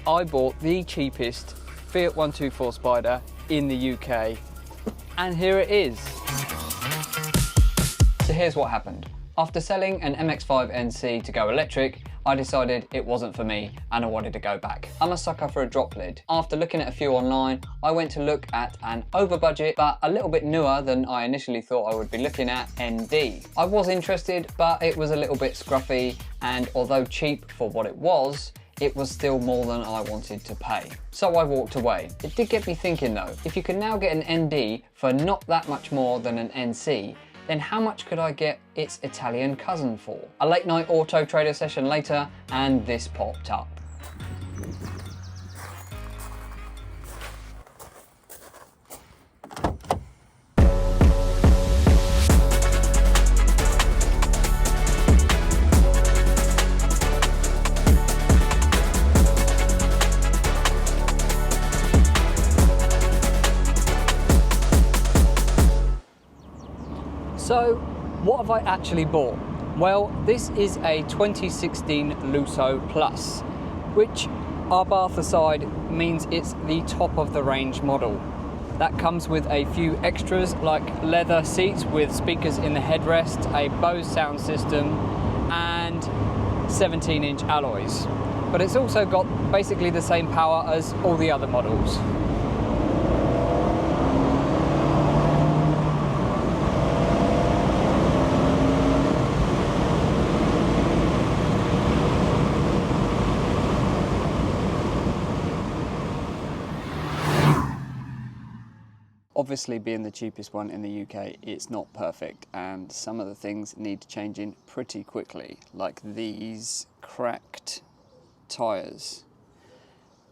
I bought the cheapest Fiat 124 Spider in the UK, and here it is. So here's what happened. After selling an MX-5 NC to go electric, I decided it wasn't for me and I wanted to go back. I'm a sucker for a drop lid. After looking at a few online, I went to look at an over budget but a little bit newer than I initially thought I would be looking at, ND. I was interested, but it was a little bit scruffy, and although cheap for what it was still more than I wanted to pay. So I walked away. It did get me thinking though, if you can now get an ND for not that much more than an NC, then how much could I get its Italian cousin for? A late night auto trader session later, and this popped up. So, what have I actually bought? Well, this is a 2016 Lusso Plus, which, our bath aside, means it's the top of the range model. That comes with a few extras like leather seats with speakers in the headrest, a Bose sound system, and 17-inch alloys. But it's also got basically the same power as all the other models. Obviously, being the cheapest one in the UK, it's not perfect, and some of the things need changing pretty quickly, like these cracked tyres.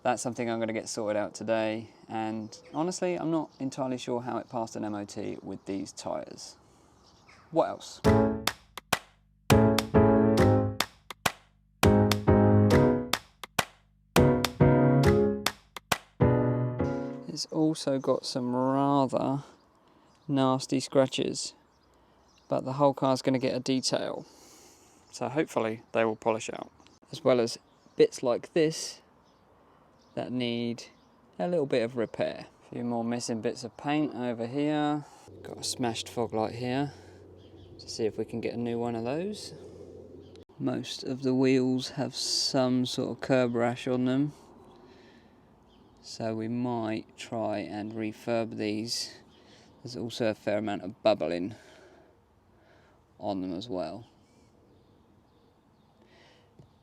That's something I'm going to get sorted out today, and honestly, I'm not entirely sure how it passed an MOT with these tyres. What else? It's also got some rather nasty scratches, but the whole car's going to get a detail, so hopefully they will polish out, as well as bits like this that need a little bit of repair. A few more missing bits of paint over here. Got a smashed fog light here, to see if we can get a new one of those. Most of the wheels have some sort of curb rash on them, so we might try and refurb these. There's also a fair amount of bubbling on them as well.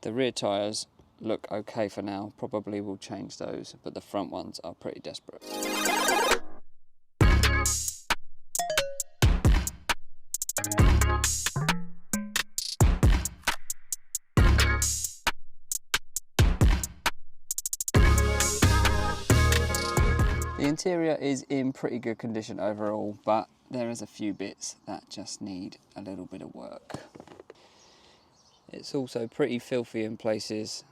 The rear tyres look okay for now, probably will change those, but the front ones are pretty desperate. The interior is in pretty good condition overall, but there is a few bits that just need a little bit of work. It's also pretty filthy in places,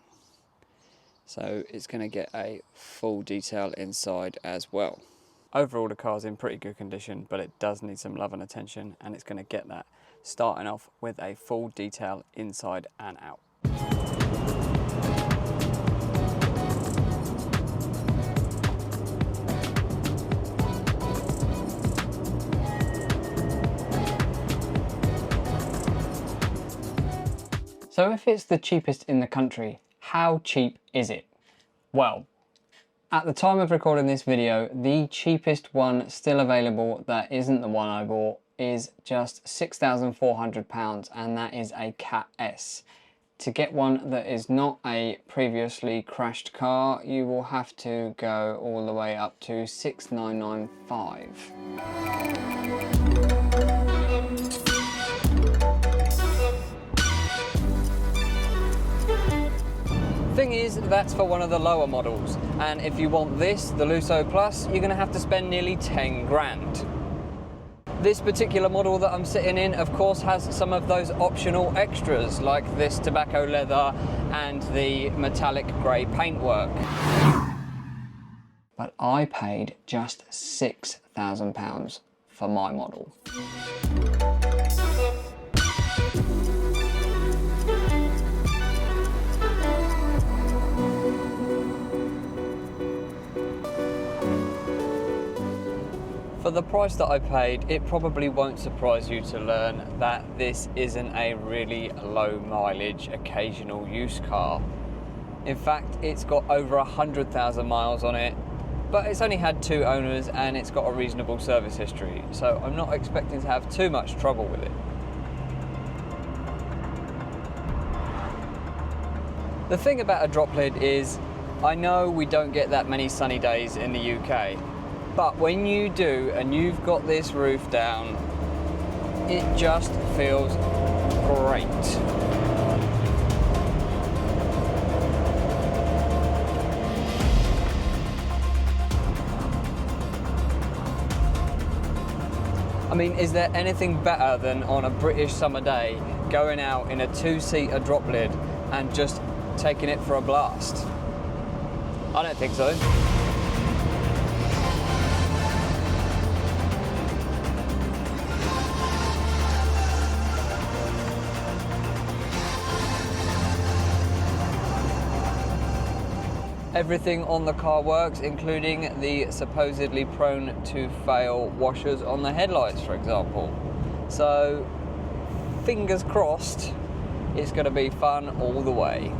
so it's going to get a full detail inside as well. Overall, the car's in pretty good condition, but it does need some love and attention, and it's going to get that starting off with a full detail inside and out. So if it's the cheapest in the country, how cheap is it? Well, at the time of recording this video, the cheapest one still available that isn't the one I bought is just £6,400, and that is a Cat S. To get one that is not a previously crashed car, you will have to go all the way up to £6,995. Thing is, that's for one of the lower models, and if you want this, the Lusso Plus, you're going to have to spend nearly 10 grand. This particular model that I'm sitting in, of course, has some of those optional extras, like this tobacco leather and the metallic grey paintwork. But I paid just £6,000 for my model. For the price that I paid, it probably won't surprise you to learn that this isn't a really low mileage occasional use car. In fact, it's got over 100,000 miles on it, but it's only had 2 owners and it's got a reasonable service history, so I'm not expecting to have too much trouble with it. The thing about a drop lid is, I know we don't get that many sunny days in the UK, but when you do and you've got this roof down, it just feels great. I mean, is there anything better than on a British summer day going out in a 2-seater drop lid and just taking it for a blast? I don't think so. Everything on the car works, including the supposedly prone to fail washers on the headlights, for example. So, fingers crossed, it's going to be fun all the way.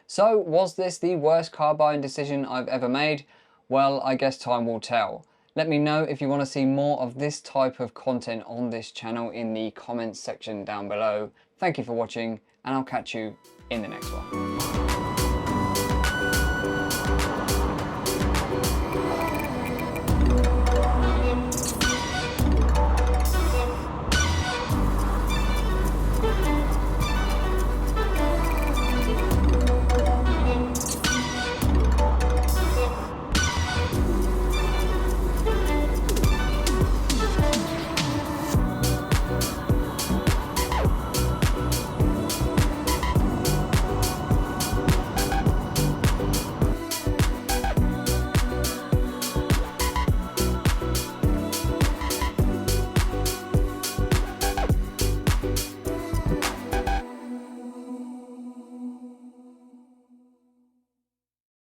So, was this the worst car buying decision I've ever made? Well, I guess time will tell. Let me know if you want to see more of this type of content on this channel in the comments section down below. Thank you for watching, and I'll catch you in the next one.